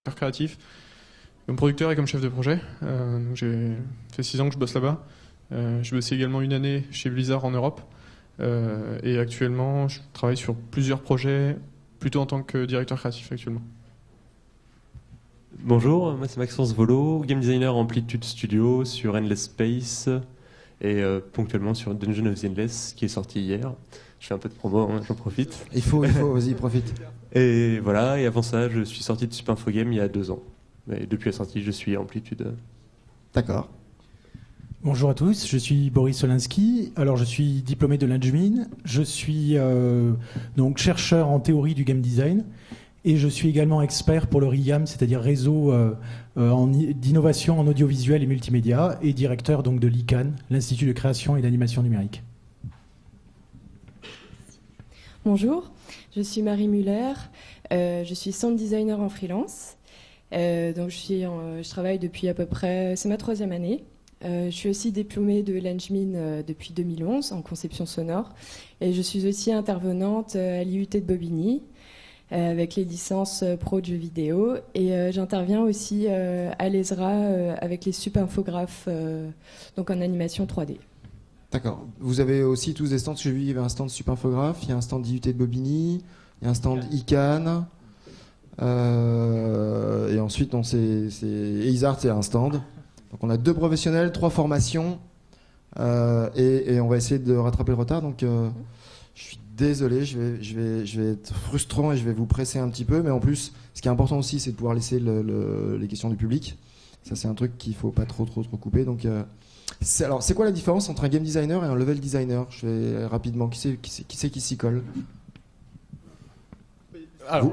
créatif, comme producteur et comme chef de projet. Donc j'ai fait 6 ans que je bosse là-bas. J'ai bossé également 1 année chez Blizzard en Europe. Et actuellement, je travaille sur plusieurs projets, plutôt en tant que directeur créatif actuellement. Bonjour, moi c'est Maxence Volo, game designer Amplitude Studio sur Endless Space et ponctuellement sur Dungeon of the Endless qui est sorti hier. Je fais un peu de promo, hein, j'en profite. Il faut, vas-y, profite. Et voilà, et avant ça, je suis sorti de Super Info Game il y a 2 ans. Et depuis la sortie, je suis Amplitude. D'accord. Bonjour à tous, je suis Boris Solinski. Alors, je suis diplômé de l'Angmin. Je suis donc chercheur en théorie du game design. Et je suis également expert pour le RIAM, c'est-à-dire réseau d'innovation en audiovisuel et multimédia, et directeur donc de l'ICANN, l'Institut de création et d'animation numérique. Bonjour, je suis Marie Muller, je suis sound designer en freelance. Donc je travaille depuis à peu près, c'est ma 3e année. Je suis aussi diplômée de l'Angmin depuis 2011 en conception sonore. Et je suis aussi intervenante à l'IUT de Bobigny avec les licences pro de jeux vidéo. Et j'interviens aussi à l'ESRA avec les subinfographes donc en animation 3D. D'accord. Vous avez aussi tous des stands. J'ai vu, il y avait un stand Subinfographe, il y a un stand d'IUT de Bobigny, il y a un stand ICANN. Et ensuite, EISART, c'est un stand. Donc on a 2 professionnels, 3 formations, et on va essayer de rattraper le retard. Donc je suis désolé, je vais être frustrant et je vais vous presser un petit peu. Mais en plus, ce qui est important aussi, c'est de pouvoir laisser les questions du public. Ça, c'est un truc qu'il faut pas trop couper. Donc alors, c'est quoi la différence entre un game designer et un level designer? Je vais rapidement. Qui c'est qui s'y colle? Alors,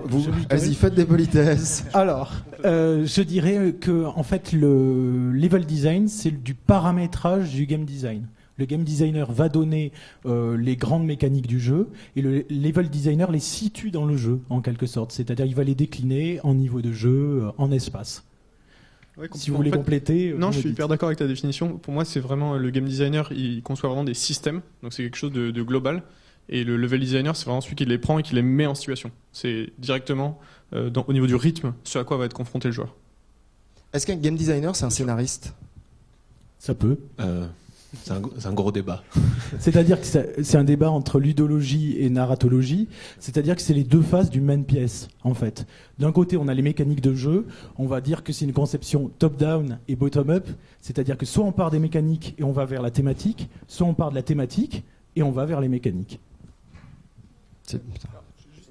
Vas-y, faites des politesses. Alors, je dirais que en fait, le level design, c'est du paramétrage du game design. Le game designer va donner les grandes mécaniques du jeu et le level designer les situe dans le jeu, en quelque sorte. C'est-à-dire, il va les décliner en niveau de jeu, en espace. Ouais, si vous voulez compléter... Non, je suis hyper d'accord avec ta définition. Pour moi, c'est vraiment le game designer, il conçoit vraiment des systèmes, donc c'est quelque chose de global. Et le level designer, c'est vraiment celui qui les prend et qui les met en situation. C'est directement, au niveau du rythme, ce à quoi va être confronté le joueur. Est-ce qu'un game designer, c'est un scénariste? Ça peut. C'est un gros débat. C'est-à-dire que c'est un débat entre ludologie et narratologie. C'est-à-dire que c'est les 2 faces d'une même pièce, en fait. D'un côté, on a les mécaniques de jeu. On va dire que c'est une conception top-down et bottom-up. C'est-à-dire que soit on part des mécaniques et on va vers la thématique, soit on part de la thématique et on va vers les mécaniques. C'est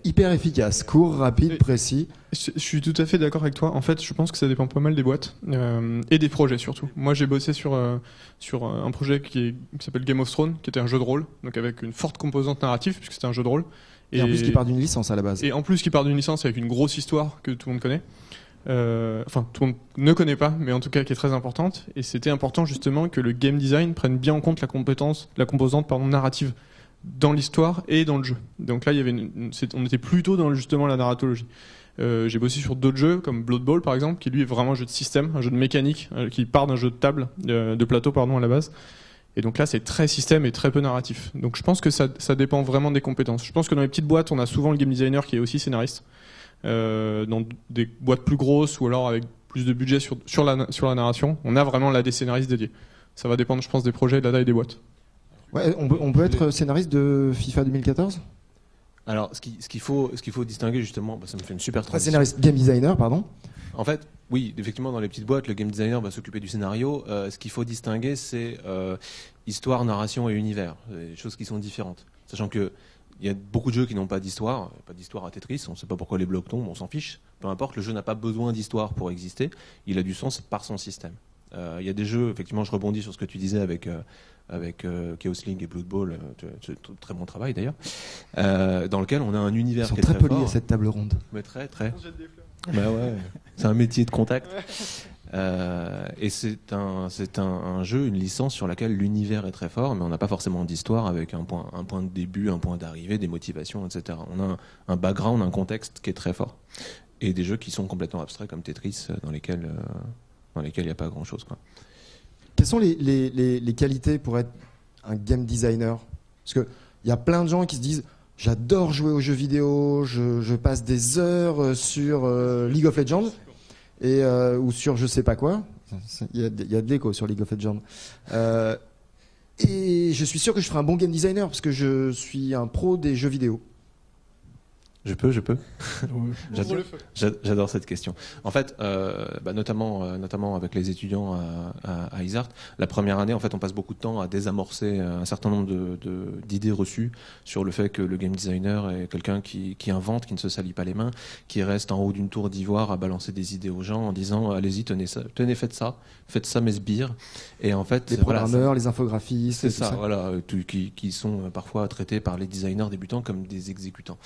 hyper efficace, court, rapide, précis. Je suis tout à fait d'accord avec toi. En fait, je pense que ça dépend pas mal des boîtes et des projets surtout. Moi, j'ai bossé sur un projet qui s'appelle Game of Thrones, qui était un jeu de rôle, donc avec une forte composante narrative puisque c'était un jeu de rôle. Et en plus, qui part d'une licence à la base. Et en plus, qui part d'une licence avec une grosse histoire que tout le monde connaît. Enfin, tout le monde ne connaît pas, mais en tout cas qui est très importante. Et c'était important justement que le game design prenne bien en compte la composante narrative dans l'histoire et dans le jeu. Donc là, il y avait on était plutôt dans justement la narratologie. J'ai bossé sur d'autres jeux comme Blood Bowl par exemple, qui lui est vraiment un jeu de système, un jeu de mécanique, qui part d'un jeu de table, de plateau pardon à la base. Et donc là, c'est très système et très peu narratif. Donc je pense que ça dépend vraiment des compétences. Je pense que dans les petites boîtes, on a souvent le game designer qui est aussi scénariste. Dans des boîtes plus grosses ou alors avec plus de budget sur la narration, on a vraiment là des scénaristes dédiés. Ça va dépendre, je pense, des projets et de la taille des boîtes. Ouais, on peut être scénariste de FIFA 2014? Alors, ce qu'il faut distinguer justement, ça me fait une super transition. Scénariste, game designer, pardon. En fait, oui, effectivement, dans les petites boîtes, le game designer va s'occuper du scénario. Ce qu'il faut distinguer, c'est histoire, narration et univers, des choses qui sont différentes. Sachant que il y a beaucoup de jeux qui n'ont pas d'histoire à Tetris, on ne sait pas pourquoi les blocs tombent, on s'en fiche. Peu importe, le jeu n'a pas besoin d'histoire pour exister, il a du sens par son système. Il y a des jeux, effectivement, je rebondis sur ce que tu disais avec Chaos Link et Blood Bowl, très bon travail d'ailleurs, dans lequel on a un univers qui est très polis fort. à cette table ronde. Mais très. Bah ouais, c'est un métier de contact. Et c'est un jeu, une licence sur laquelle l'univers est très fort, mais on n'a pas forcément d'histoire avec un point de début, un point d'arrivée, des motivations, etc. On a un background, un contexte qui est très fort. Et des jeux qui sont complètement abstraits comme Tetris, dans lesquels il n'y a pas grand-chose, quoi. Quelles sont les qualités pour être un game designer? Parce qu'il y a plein de gens qui se disent « J'adore jouer aux jeux vidéo, je passe des heures sur League of Legends ». ou sur je sais pas quoi. Il y a de l'écho sur League of Legends. Et je suis sûr que je ferai un bon game designer parce que je suis un pro des jeux vidéo. Je peux. J'adore cette question. En fait, notamment avec les étudiants à ISART, la première année, en fait, on passe beaucoup de temps à désamorcer un certain nombre d'idées reçues sur le fait que le game designer est quelqu'un qui invente, qui ne se salit pas les mains, qui reste en haut d'une tour d'ivoire à balancer des idées aux gens en disant allez-y, tenez, faites ça mes sbires. Et en fait, les programmeurs, les infographistes, c'est ça, voilà, qui sont parfois traités par les designers débutants comme des exécutants.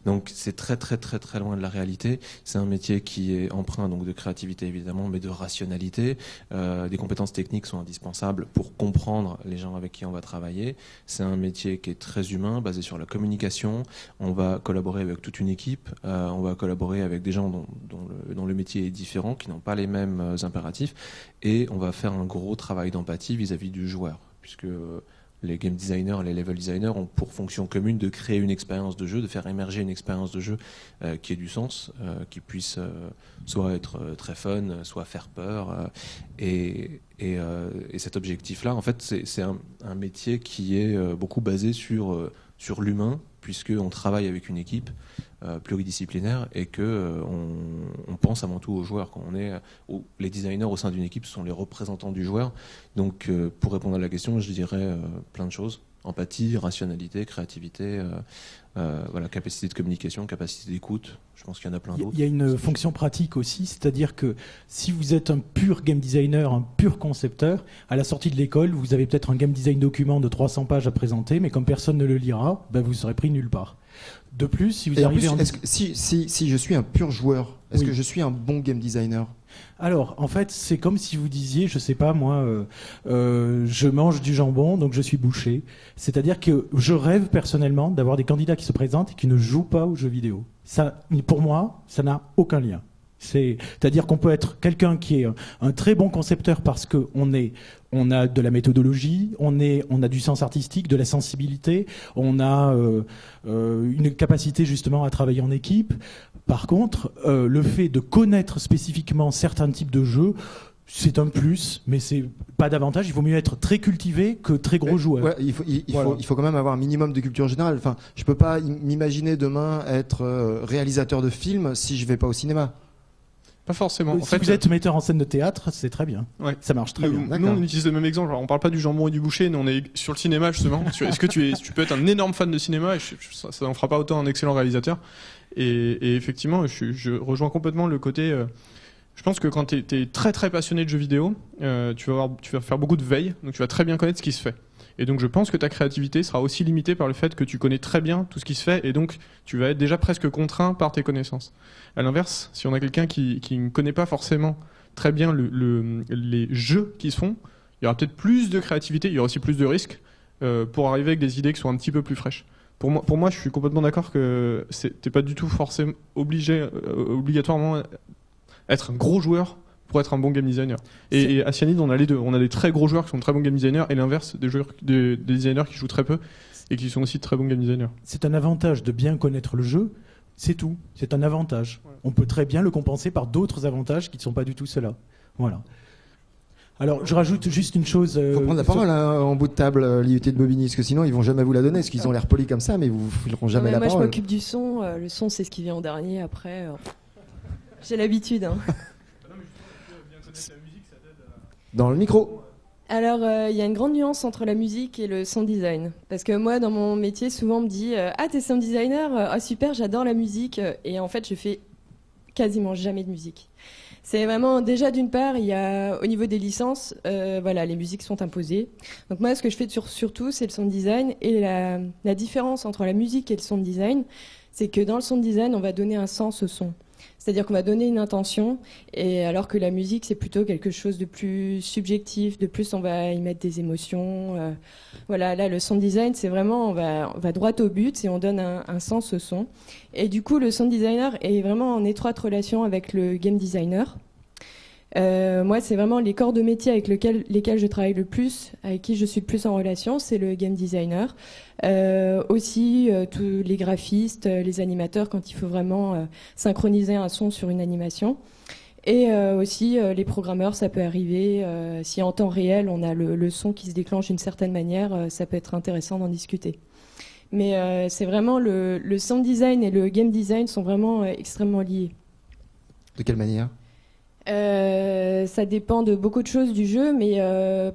Donc c'est très très très très loin de la réalité. C'est un métier qui est empreint donc de créativité évidemment, mais de rationalité. Des compétences techniques sont indispensables pour comprendre les gens avec qui on va travailler. C'est un métier qui est très humain, basé sur la communication. On va collaborer avec toute une équipe. On va collaborer avec des gens dont le métier est différent, qui n'ont pas les mêmes impératifs. Et on va faire un gros travail d'empathie vis-à-vis du joueur, puisque les game designers, les level designers ont pour fonction commune de créer une expérience de jeu, de faire émerger une expérience de jeu qui ait du sens, qui puisse soit être très fun, soit faire peur. Et cet objectif-là, en fait, c'est un métier qui est beaucoup basé sur l'humain, puisqu'on travaille avec une équipe pluridisciplinaire et que on pense avant tout aux joueurs. Quand les designers au sein d'une équipe sont les représentants du joueur. Donc, pour répondre à la question, je dirais plein de choses. Empathie, rationalité, créativité, capacité de communication, capacité d'écoute. Je pense qu'il y en a plein d'autres. Il y a une fonction pratique aussi, c'est-à-dire que si vous êtes un pur game designer, un pur concepteur, à la sortie de l'école, vous avez peut-être un game design document de 300 pages à présenter, mais comme personne ne le lira, vous serez pris nulle part. De plus, si vous arrivez si je suis un pur joueur, est-ce que je suis un bon game designer ? Alors, en fait, c'est comme si vous disiez, je sais pas, moi, je mange du jambon, donc je suis boucher. C'est-à-dire que je rêve personnellement d'avoir des candidats qui se présentent et qui ne jouent pas aux jeux vidéo. Ça, pour moi, ça n'a aucun lien. C'est-à-dire qu'on peut être quelqu'un qui est un très bon concepteur parce qu'on a de la méthodologie, on a du sens artistique, de la sensibilité, on a une capacité justement à travailler en équipe. Par contre, le fait de connaître spécifiquement certains types de jeux, c'est un plus, mais c'est pas davantage. Il vaut mieux être très cultivé que très gros joueur. Ouais, il faut quand même avoir un minimum de culture générale. Enfin, je peux pas m'imaginer demain être réalisateur de films si je vais pas au cinéma. Pas forcément. Si vous êtes metteur en scène de théâtre, c'est très bien. Ouais. Ça marche très bien. Nous, on utilise le même exemple. Alors, on parle pas du jambon et du boucher, mais on est sur le cinéma justement. Est-ce que tu peux être un énorme fan de cinéma et ça n'en fera pas autant un excellent réalisateur. Et effectivement, je rejoins complètement le côté. Je pense que quand tu es très très passionné de jeux vidéo, tu vas faire beaucoup de veille, donc tu vas très bien connaître ce qui se fait. Et donc je pense que ta créativité sera aussi limitée par le fait que tu connais très bien tout ce qui se fait, et donc tu vas être déjà presque contraint par tes connaissances. À l'inverse, si on a quelqu'un qui ne connaît pas forcément très bien les jeux qui se font, il y aura peut-être plus de créativité, il y aura aussi plus de risques pour arriver avec des idées qui sont un petit peu plus fraîches. Pour moi, je suis complètement d'accord que t'es pas du tout forcément obligatoirement être un gros joueur pour être un bon game designer. Et à Cyanide, on a les deux. On a des très gros joueurs qui sont très bons game designers et l'inverse, des designers qui jouent très peu et qui sont aussi très bons game designers. C'est un avantage de bien connaître le jeu, c'est tout. C'est un avantage. Ouais. On peut très bien le compenser par d'autres avantages qui ne sont pas du tout ceux-là. Voilà. Alors, je rajoute juste une chose. Il faut prendre la parole en bout de table, l'IUT de Bobigny, parce que sinon ils vont jamais vous la donner, parce qu'ils ont l'air polis comme ça, mais ils vous fileront jamais la parole. Moi, je m'occupe du son. Le son, c'est ce qui vient en dernier. Après, j'ai l'habitude. Hein. Dans le micro. Alors, il y a une grande nuance entre la musique et le sound design. Parce que moi, dans mon métier, souvent on me dit ah, t'es sound designer, ah super, j'adore la musique. Et en fait, je fais quasiment jamais de musique. C'est vraiment, déjà d'une part, il y a au niveau des licences, les musiques sont imposées. Donc moi, ce que je fais surtout, c'est le sound design. Et la différence entre la musique et le sound design, c'est que dans le sound design, on va donner un sens au son. C'est-à-dire qu'on va donner une intention, et alors que la musique, c'est plutôt quelque chose de plus subjectif, de plus on va y mettre des émotions. Là, le sound design, c'est vraiment, on va droit au but et on donne un sens au son. Et du coup, le sound designer est vraiment en étroite relation avec le game designer. Moi, c'est vraiment les corps de métier avec lesquels je travaille le plus, avec qui je suis le plus en relation, c'est le game designer. Aussi, tous les graphistes, les animateurs, quand il faut vraiment synchroniser un son sur une animation. Et aussi, les programmeurs, ça peut arriver. Si en temps réel, on a le son qui se déclenche d'une certaine manière, ça peut être intéressant d'en discuter. Mais c'est vraiment le sound design et le game design sont vraiment extrêmement liés. De quelle manière ? Ça dépend de beaucoup de choses du jeu, mais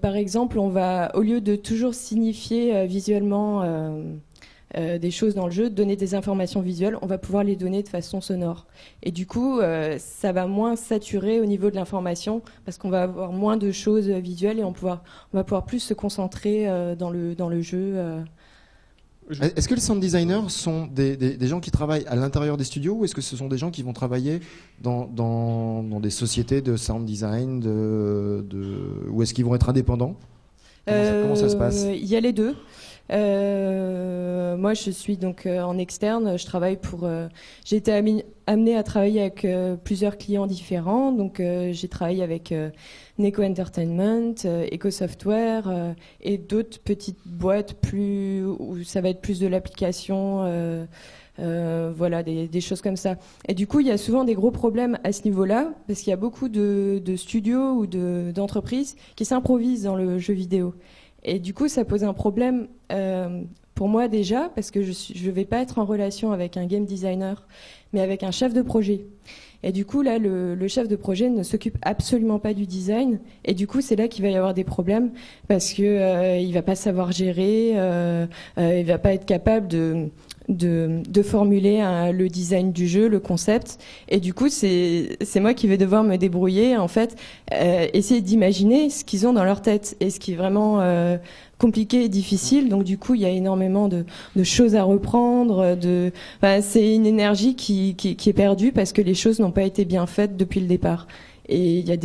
par exemple, on va, au lieu de toujours signifier visuellement des choses dans le jeu, donner des informations visuelles, on va pouvoir les donner de façon sonore. Et du coup, ça va moins saturer au niveau de l'information parce qu'on va avoir moins de choses visuelles et on va pouvoir plus se concentrer dans le jeu. Est-ce que les sound designers sont des gens qui travaillent à l'intérieur des studios ou est-ce que ce sont des gens qui vont travailler dans des sociétés de sound design ou est-ce qu'ils vont être indépendants ? Comment ça se passe ? Il y a les deux. Moi, je suis donc en externe. Je travaille j'ai été amenée à travailler avec plusieurs clients différents. Donc, j'ai travaillé avec Neko Entertainment, Eco Software et d'autres petites boîtes où ça va être plus de l'application. Voilà, des choses comme ça. Et du coup, il y a souvent des gros problèmes à ce niveau-là parce qu'il y a beaucoup de studios ou d'entreprises qui s'improvisent dans le jeu vidéo. Et du coup, ça pose un problème pour moi déjà, parce que je vais pas être en relation avec un game designer, mais avec un chef de projet. Et du coup, là, le chef de projet ne s'occupe absolument pas du design. Et du coup, c'est là qu'il va y avoir des problèmes, parce que il va pas savoir gérer, il va pas être capable de formuler le design du jeu, le concept. Et du coup, c'est moi qui vais devoir me débrouiller, en fait, essayer d'imaginer ce qu'ils ont dans leur tête et ce qui est vraiment compliqué et difficile. Donc du coup, il y a énormément de choses à reprendre. C'est une énergie qui est perdue parce que les choses n'ont pas été bien faites depuis le départ. Et il y a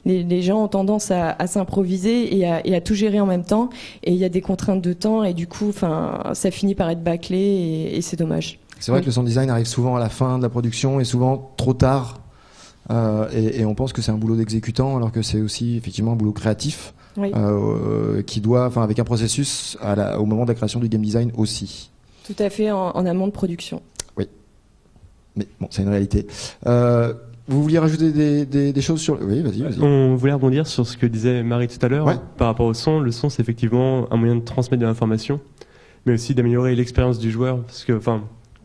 les gens ont tendance à s'improviser et à tout gérer en même temps. Et il y a des contraintes de temps et du coup, ça finit par être bâclé et c'est dommage. C'est vrai que le sound design arrive souvent à la fin de la production et souvent trop tard. Et on pense que c'est un boulot d'exécutant alors que c'est aussi effectivement un boulot créatif. Oui. Qui doit, avec un processus au moment de la création du game design aussi. Tout à fait, en amont de production. Oui, mais bon, c'est une réalité. Vous vouliez rajouter des choses sur... Oui, vas-y. On voulait rebondir sur ce que disait Marie tout à l'heure, ouais. Par rapport au son. Le son, c'est effectivement un moyen de transmettre de l'information, mais aussi d'améliorer l'expérience du joueur. Parce que,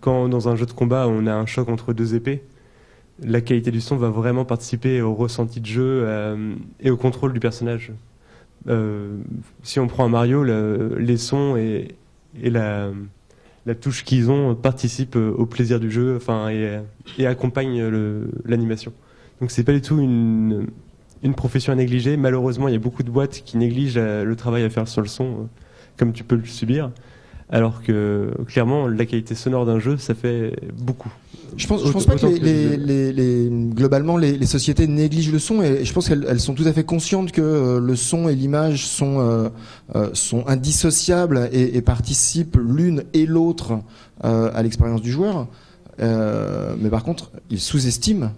quand dans un jeu de combat, on a un choc entre deux épées, la qualité du son va vraiment participer au ressenti de jeu et au contrôle du personnage. Si on prend un Mario, les sons et la touche qu'ils ont participent au plaisir du jeu, et accompagnent l'animation. Donc c'est pas du tout une profession à négliger. Malheureusement, il y a beaucoup de boîtes qui négligent le travail à faire sur le son, comme tu peux le subir. Alors que clairement, la qualité sonore d'un jeu, ça fait beaucoup. Je pense pas que globalement les sociétés négligent le son et je pense qu'elles sont tout à fait conscientes que le son et l'image sont indissociables et participent l'une et l'autre à l'expérience du joueur. Mais par contre, ils sous-estiment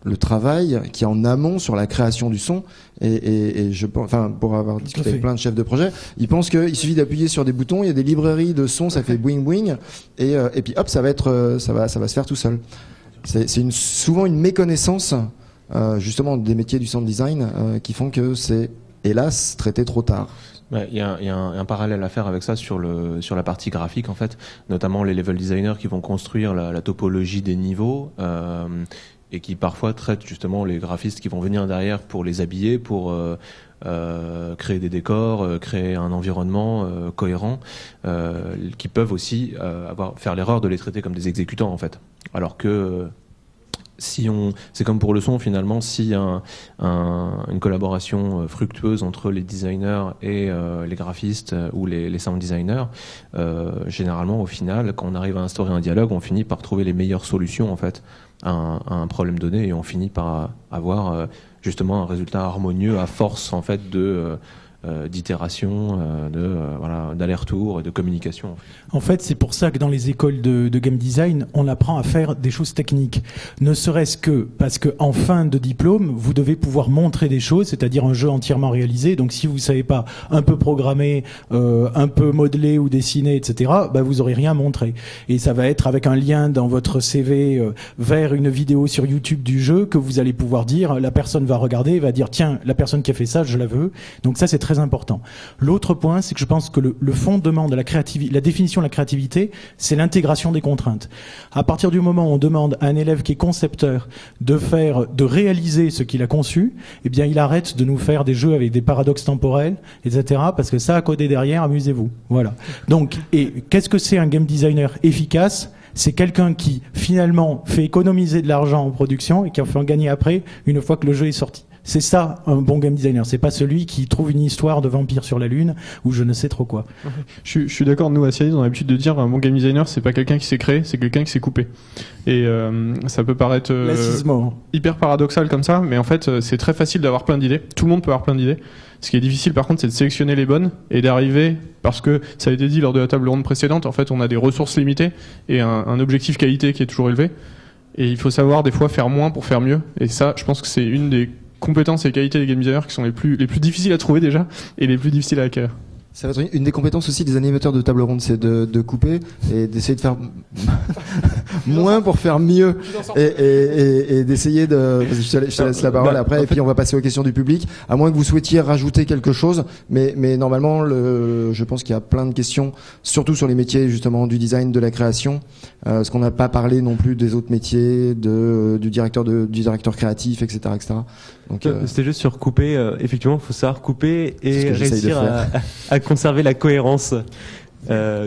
le travail qui est en amont sur la création du son et je pense, pour avoir discuté avec plein de chefs de projet, ils pensent qu'il suffit d'appuyer sur des boutons, il y a des librairies de sons, ça fait boing boing et puis hop, ça va se faire tout seul. C'est souvent une méconnaissance justement des métiers du sound design qui font que c'est hélas traité trop tard. Il y a un parallèle à faire avec ça sur la partie graphique en fait, notamment les level designers qui vont construire la topologie des niveaux et qui parfois traitent justement les graphistes qui vont venir derrière pour les habiller, pour créer des décors, créer un environnement cohérent, qui peuvent aussi faire l'erreur de les traiter comme des exécutants en fait. Alors que c'est comme pour le son finalement, s'il y a une collaboration fructueuse entre les designers et les graphistes ou les sound designers, généralement au final, quand on arrive à instaurer un dialogue, on finit par trouver les meilleures solutions en fait à un problème donné et on finit par avoir justement un résultat harmonieux à force en fait de d'itération, d'aller-retour et de communication. En fait, c'est pour ça que dans les écoles de game design, on apprend à faire des choses techniques. Ne serait-ce que parce que en fin de diplôme, vous devez pouvoir montrer des choses, c'est-à-dire un jeu entièrement réalisé. Donc, si vous savez pas un peu programmer, un peu modeler ou dessiner, etc., vous aurez rien montré. Et ça va être avec un lien dans votre CV vers une vidéo sur YouTube du jeu que vous allez pouvoir dire. La personne va regarder et va dire tiens, la personne qui a fait ça, je la veux. Donc ça, c'est très important. L'autre point, c'est que je pense que le fondement de la créativité, la définition de la créativité, c'est l'intégration des contraintes. À partir du moment où on demande à un élève qui est concepteur de réaliser ce qu'il a conçu, eh bien, il arrête de nous faire des jeux avec des paradoxes temporels, etc., parce que ça, à coder derrière, amusez-vous. Voilà. Donc, et qu'est-ce que c'est un game designer efficace? C'est quelqu'un qui, finalement, fait économiser de l'argent en production et qui en fait en gagner après, une fois que le jeu est sorti. C'est ça, un bon game designer. C'est pas celui qui trouve une histoire de vampire sur la Lune ou je ne sais trop quoi. Je suis d'accord. Nous, à Cialis, on a l'habitude de dire un bon game designer, c'est pas quelqu'un qui s'est créé, c'est quelqu'un qui s'est coupé. Et ça peut paraître hyper paradoxal comme ça, mais en fait, c'est très facile d'avoir plein d'idées. Tout le monde peut avoir plein d'idées. Ce qui est difficile, par contre, c'est de sélectionner les bonnes et d'arriver, parce que ça a été dit lors de la table ronde précédente, en fait, on a des ressources limitées et un objectif qualité qui est toujours élevé. Et il faut savoir, des fois, faire moins pour faire mieux. Et ça, je pense que c'est une des compétences et qualités des game designers qui sont les plus difficiles à trouver déjà et les plus difficiles à acquérir. Ça va être une des compétences aussi des animateurs de table ronde, c'est de couper et d'essayer de faire moins pour faire mieux et d'essayer de... Je te laisse la parole après et puis on va passer aux questions du public, à moins que vous souhaitiez rajouter quelque chose, mais normalement je pense qu'il y a plein de questions, surtout sur les métiers justement du design, de la création, parce qu'on n'a pas parlé non plus des autres métiers, du directeur créatif, etc. Donc, c'était juste sur couper, effectivement, il faut savoir couper et réussir à conserver la cohérence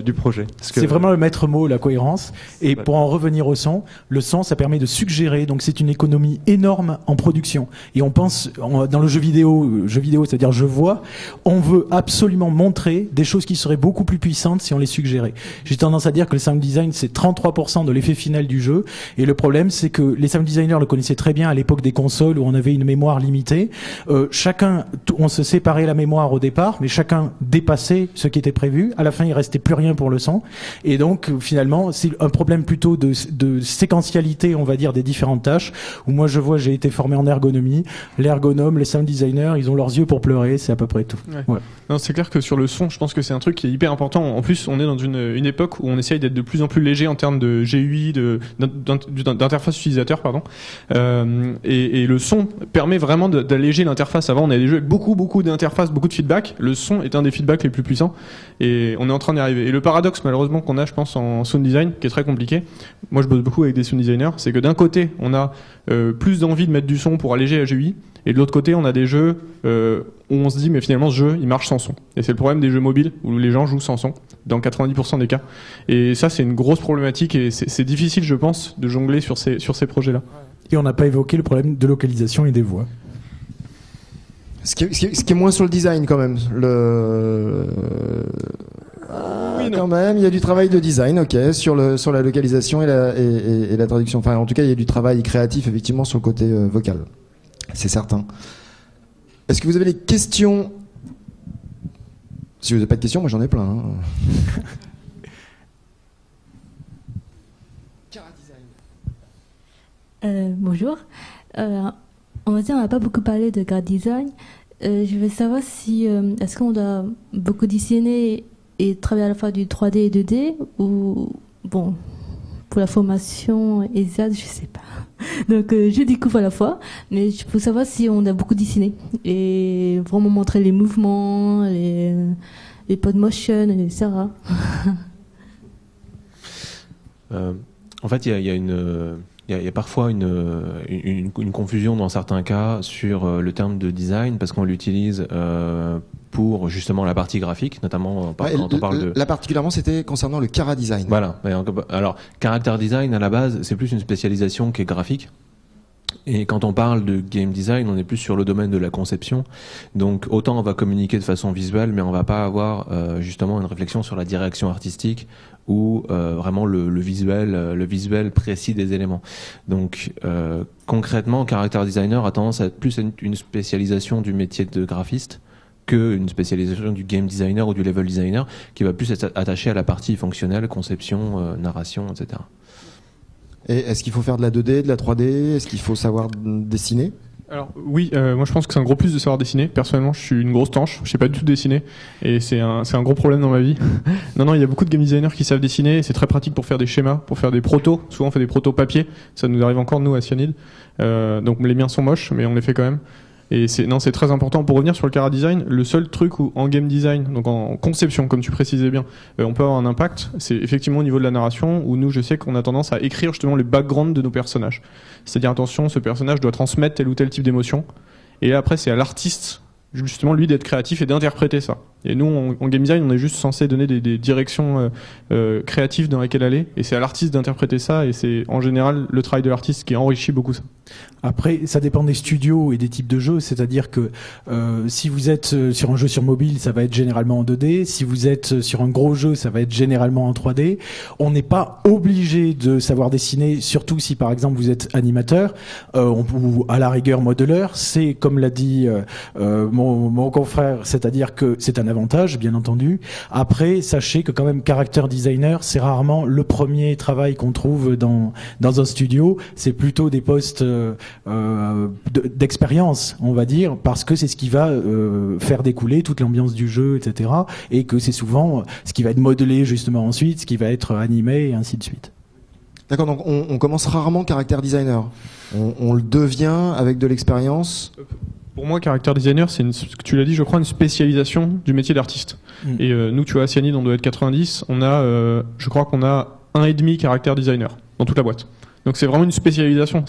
du projet. C'est vraiment le maître mot, la cohérence. Et pour en revenir au son, le son, ça permet de suggérer. Donc c'est une économie énorme en production. Et on pense, dans le jeu vidéo, c'est-à-dire je vois, on veut absolument montrer des choses qui seraient beaucoup plus puissantes si on les suggérait. J'ai tendance à dire que le sound design, c'est 33% de l'effet final du jeu. Et le problème, c'est que les sound designers le connaissaient très bien à l'époque des consoles où on avait une mémoire limitée. On se séparait la mémoire au départ, mais chacun dépassait ce qui était prévu. À la fin, il restait plus rien pour le son. Et donc, finalement, c'est un problème plutôt de séquentialité, on va dire, des différentes tâches, où moi, j'ai été formé en ergonomie. L'ergonome, les sound designers, ils ont leurs yeux pour pleurer, c'est à peu près tout. Ouais. Non, c'est clair que sur le son, je pense que c'est un truc qui est hyper important. En plus, on est dans une époque où on essaye d'être de plus en plus léger en termes de GUI, d'interface utilisateur, pardon. Et le son permet vraiment d'alléger l'interface. Avant, on avait des jeux avec beaucoup d'interfaces, beaucoup de feedback. Le son est un des feedbacks les plus puissants. Et on est en train d'y arriver. Et le paradoxe, malheureusement, qu'on a, je pense, en sound design, qui est très compliqué. Moi, je bosse beaucoup avec des sound designers. C'est que d'un côté, on a plus d'envie de mettre du son pour alléger la GUI. Et de l'autre côté, on a des jeux où on se dit, mais finalement, ce jeu, il marche sans son. Et c'est le problème des jeux mobiles, où les gens jouent sans son, dans 90% des cas. Et ça, c'est une grosse problématique, et c'est difficile, je pense, de jongler sur ces projets-là. Et on n'a pas évoqué le problème de localisation et des voix. Ce qui est moins sur le design, quand même. Quand même, il y a du travail de design, ok, sur la localisation et la traduction. Enfin, en tout cas, il y a du travail créatif, effectivement, sur le côté vocal. C'est certain. Est-ce que vous avez des questions? Si vous n'avez pas de questions, moi j'en ai plein. Hein. Bonjour. On n'a pas beaucoup parlé de graphic design. Je veux savoir si est-ce qu'on doit beaucoup dessiner et travailler à la fois du 3D et 2D ou bon pour la formation ESAD, je sais pas. Donc je découvre à la fois, mais il faut savoir si on a beaucoup dessiné et vraiment montrer les mouvements, les pod motion, etc. En fait, il y a parfois une confusion dans certains cas sur le terme de design parce qu'on l'utilise pour justement la partie graphique, notamment quand on parle de... Là particulièrement, c'était concernant le Cara Design. Voilà. Alors, character design, à la base, c'est plus une spécialisation qui est graphique. Et quand on parle de game design, on est plus sur le domaine de la conception. Donc, autant on va communiquer de façon visuelle, mais on va pas avoir justement une réflexion sur la direction artistique ou vraiment le visuel précis des éléments. Donc, concrètement, character designer a tendance à être plus une spécialisation du métier de graphiste qu'une spécialisation du game designer ou du level designer qui va plus être attaché à la partie fonctionnelle, conception, narration, etc. Et est-ce qu'il faut faire de la 2D, de la 3D? Est-ce qu'il faut savoir dessiner? Alors oui, moi je pense que c'est un gros plus de savoir dessiner. Personnellement, je suis une grosse tanche, je sais pas du tout dessiner et c'est un gros problème dans ma vie. Non, il y a beaucoup de game designers qui savent dessiner, c'est très pratique pour faire des schémas, pour faire des protos. Souvent on fait des protos papier, ça nous arrive encore nous à Cyanide. Donc les miens sont moches, mais on les fait quand même. Et c'est très important. Pour revenir sur le Chara Design, le seul truc où en game design, donc en conception, comme tu précisais bien, on peut avoir un impact, c'est effectivement au niveau de la narration, où nous, je sais qu'on a tendance à écrire justement les backgrounds de nos personnages. C'est-à-dire, attention, ce personnage doit transmettre tel ou tel type d'émotion. Et là, après, c'est à l'artiste, justement, lui, d'être créatif et d'interpréter ça. Et nous, en game design, on est juste censé donner des directions créatives dans lesquelles aller. Et c'est à l'artiste d'interpréter ça. Et c'est en général le travail de l'artiste qui enrichit beaucoup ça. Après, ça dépend des studios et des types de jeux. C'est-à-dire que si vous êtes sur un jeu sur mobile, ça va être généralement en 2D. Si vous êtes sur un gros jeu, ça va être généralement en 3D. On n'est pas obligé de savoir dessiner, surtout si par exemple vous êtes animateur ou à la rigueur modeleur. C'est comme l'a dit mon confrère, c'est-à-dire que c'est un avantage, bien entendu. Après, sachez que quand même character designer, c'est rarement le premier travail qu'on trouve dans un studio. C'est plutôt des postes d'expérience, on va dire, parce que c'est ce qui va faire découler toute l'ambiance du jeu, etc. Et que c'est souvent ce qui va être modelé justement ensuite, ce qui va être animé et ainsi de suite. D'accord, donc on commence rarement character designer. On le devient avec de l'expérience. Pour moi, character designer, c'est tu l'as dit, je crois, une spécialisation du métier d'artiste. Et nous, tu vois, à Cyanide, on doit être 90. On a, je crois qu'on a 1,5 character designer dans toute la boîte. Donc c'est vraiment une spécialisation.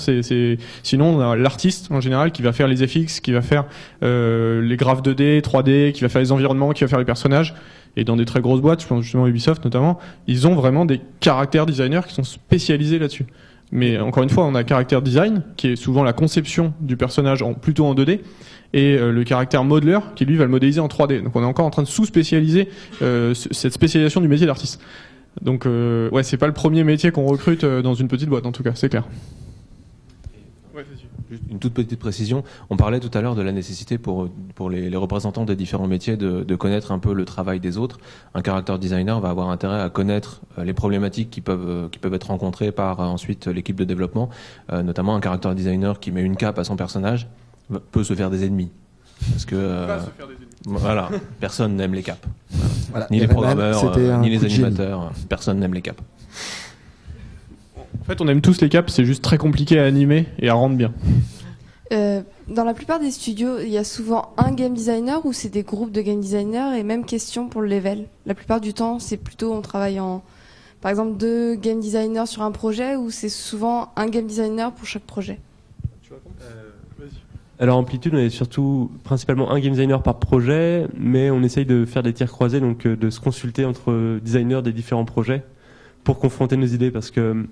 Sinon, on a l'artiste en général qui va faire les FX, qui va faire les graphes 2D, 3D, qui va faire les environnements, qui va faire les personnages. Et dans des très grosses boîtes, je pense justement Ubisoft notamment, ils ont vraiment des character designers qui sont spécialisés là-dessus. Mais encore une fois, on a character design, qui est souvent la conception du personnage plutôt en 2D, et le caractère modeler, qui lui va le modéliser en 3D. Donc on est encore en train de sous-spécialiser cette spécialisation du métier d'artiste. Donc ouais, c'est pas le premier métier qu'on recrute dans une petite boîte, en tout cas, c'est clair. Juste une toute petite précision. On parlait tout à l'heure de la nécessité pour les représentants des différents métiers de connaître un peu le travail des autres. Un character designer va avoir intérêt à connaître les problématiques qui peuvent être rencontrées par ensuite l'équipe de développement. Notamment un character designer qui met une cape à son personnage peut se faire des ennemis. Parce que voilà, personne n'aime les capes. Voilà. Ni les programmeurs, ni les animateurs, personne n'aime les capes. En fait, on aime tous les caps, c'est juste très compliqué à animer et à rendre bien. Dans la plupart des studios, il y a souvent un game designer ou c'est des groupes de game designers, et même question pour le level. La plupart du temps, c'est plutôt on travaille par exemple 2 game designers sur un projet, ou c'est souvent un game designer pour chaque projet. Alors Amplitude, on est surtout principalement un game designer par projet, mais on essaye de faire des tirs croisés, donc de se consulter entre designers des différents projets pour confronter nos idées, parce que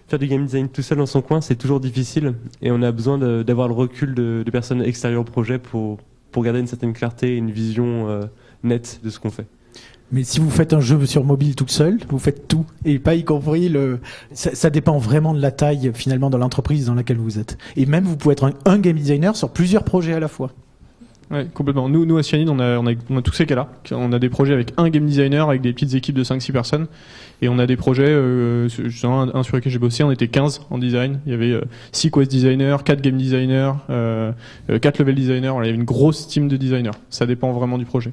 faire du game design tout seul dans son coin, c'est toujours difficile, et on a besoin d'avoir le recul de personnes extérieures au projet pour garder une certaine clarté et une vision nette de ce qu'on fait. Mais si vous faites un jeu sur mobile toute seule, vous faites tout, et pas y compris ça dépend vraiment de la taille finalement de l'entreprise dans laquelle vous êtes. Et même vous pouvez être un game designer sur plusieurs projets à la fois. Ouais, complètement. Nous à Cyanide, on a tous ces cas-là. On a des projets avec un game designer, avec des petites équipes de 5-6 personnes. Et on a des projets, justement, un sur lequel j'ai bossé, on était 15 en design. Il y avait 6 quest designers, 4 game designers, 4 level designers. Il y avait une grosse team de designers. Ça dépend vraiment du projet.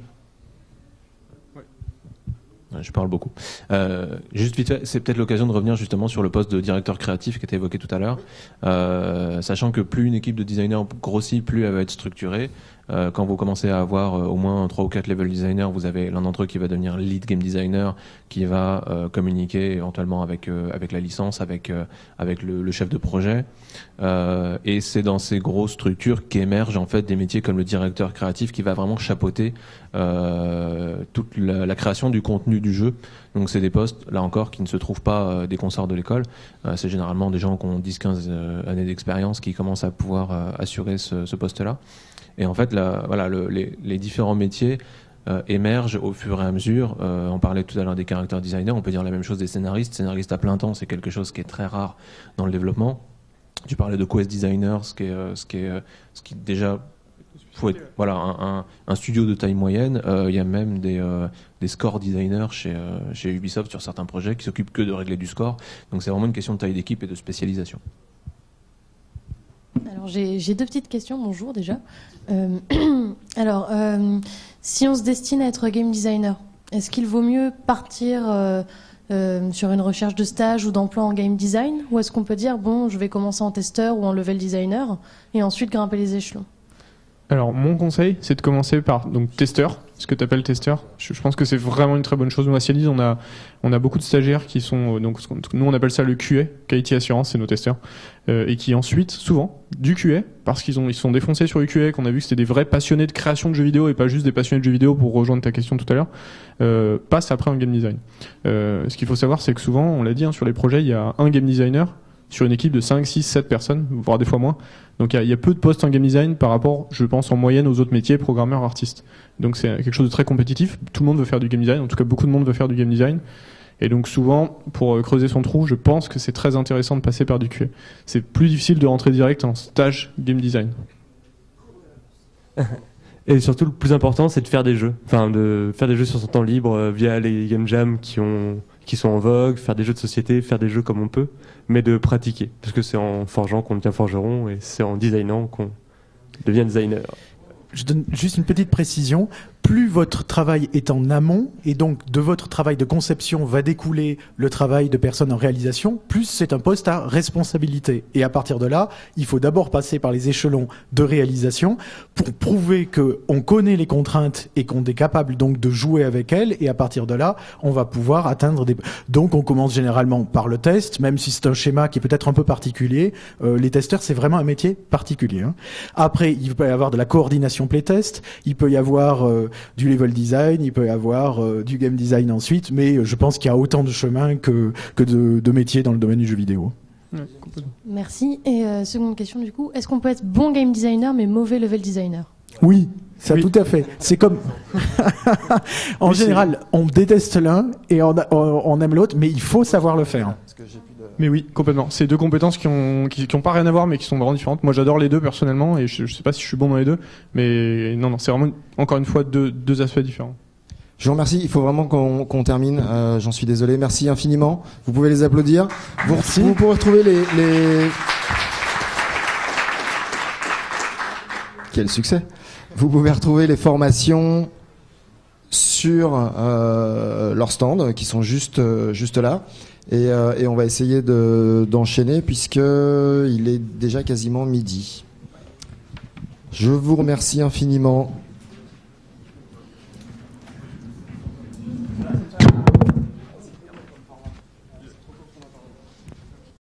Je parle beaucoup. Juste vite fait, c'est peut-être l'occasion de revenir justement sur le poste de directeur créatif qui était évoqué tout à l'heure. Sachant que plus une équipe de designers grossit, plus elle va être structurée. Quand vous commencez à avoir au moins 3 ou 4 level designers, vous avez l'un d'entre eux qui va devenir lead game designer, qui va communiquer éventuellement avec la licence, avec le chef de projet. Et c'est dans ces grosses structures qu'émergent en fait des métiers comme le directeur créatif, qui va vraiment chapeauter toute la création du contenu du jeu. Donc c'est des postes, là encore, qui ne se trouvent pas des consorts de l'école. C'est généralement des gens qui ont 10-15 années d'expérience qui commencent à pouvoir assurer ce poste-là. Et en fait, les différents métiers émergent au fur et à mesure. On parlait tout à l'heure des character designers, on peut dire la même chose des scénaristes. Scénaristes à plein temps, c'est quelque chose qui est très rare dans le développement. Tu parlais de quest designer, ce qui déjà Voilà, un studio de taille moyenne. Il y a même des score designers chez Ubisoft sur certains projets qui s'occupent que de régler du score. Donc c'est vraiment une question de taille d'équipe et de spécialisation. Alors j'ai deux petites questions. Bonjour déjà. Si on se destine à être game designer, est-ce qu'il vaut mieux partir sur une recherche de stage ou d'emploi en game design, ou est-ce qu'on peut dire bon, je vais commencer en testeur ou en level designer et ensuite grimper les échelons? Alors, mon conseil, c'est de commencer par donc testeur, ce que tu appelles testeur. Je pense que c'est vraiment une très bonne chose. Nous, à Cialise, on a beaucoup de stagiaires qui sont, donc, nous, on appelle ça le QA, Quality Assurance, c'est nos testeurs, et qui ensuite, souvent, du QA, parce qu'ils se sont défoncés sur le QA, qu'on a vu que c'était des vrais passionnés de création de jeux vidéo et pas juste des passionnés de jeux vidéo, pour rejoindre ta question tout à l'heure, passent après en game design. Ce qu'il faut savoir, c'est que souvent, on l'a dit, sur les projets, il y a un game designer sur une équipe de 5, 6, 7 personnes, voire des fois moins. Donc il y a peu de postes en game design par rapport, je pense, en moyenne aux autres métiers, programmeurs, artistes. Donc c'est quelque chose de très compétitif. Tout le monde veut faire du game design, en tout cas beaucoup de monde veut faire du game design. Et donc souvent, pour creuser son trou, je pense que c'est très intéressant de passer par du QA. C'est plus difficile de rentrer direct en stage game design. Et surtout, le plus important, c'est de faire des jeux. Enfin, de faire des jeux sur son temps libre via les game jams qui sont en vogue, faire des jeux de société, faire des jeux comme on peut, mais de pratiquer. Parce que c'est en forgeant qu'on devient forgeron et c'est en designant qu'on devient designer. Je donne juste une petite précision. Plus votre travail est en amont, et donc de votre travail de conception va découler le travail de personne en réalisation, plus c'est un poste à responsabilité. Et à partir de là, il faut d'abord passer par les échelons de réalisation pour prouver qu'on connaît les contraintes et qu'on est capable donc de jouer avec elles, et à partir de là, on va pouvoir atteindre des... Donc on commence généralement par le test, même si c'est un schéma qui est peut-être un peu particulier. Les testeurs, c'est vraiment un métier particulier. Après, il peut y avoir de la coordination playtest, il peut y avoir du level design, il peut y avoir du game design ensuite, mais je pense qu'il y a autant de chemins que de métiers dans le domaine du jeu vidéo. Ouais, Merci. Et seconde question du coup, est-ce qu'on peut être bon game designer mais mauvais level designer? Oui, ça Oui. tout à fait. C'est comme en général, on déteste l'un et on aime l'autre, mais il faut savoir le faire. Mais oui, complètement. C'est deux compétences qui ont pas rien à voir, mais qui sont vraiment différentes. Moi, j'adore les deux personnellement, et je sais pas si je suis bon dans les deux, mais non, c'est vraiment encore une fois deux aspects différents. Je vous remercie. Il faut vraiment qu'on termine. J'en suis désolé. Merci infiniment. Vous pouvez les applaudir. Vous pourrez retrouver les... Quel succès. Vous pouvez retrouver les formations sur leur stand, qui sont juste là. Et on va essayer d'enchaîner puisque il est déjà quasiment midi. Je vous remercie infiniment.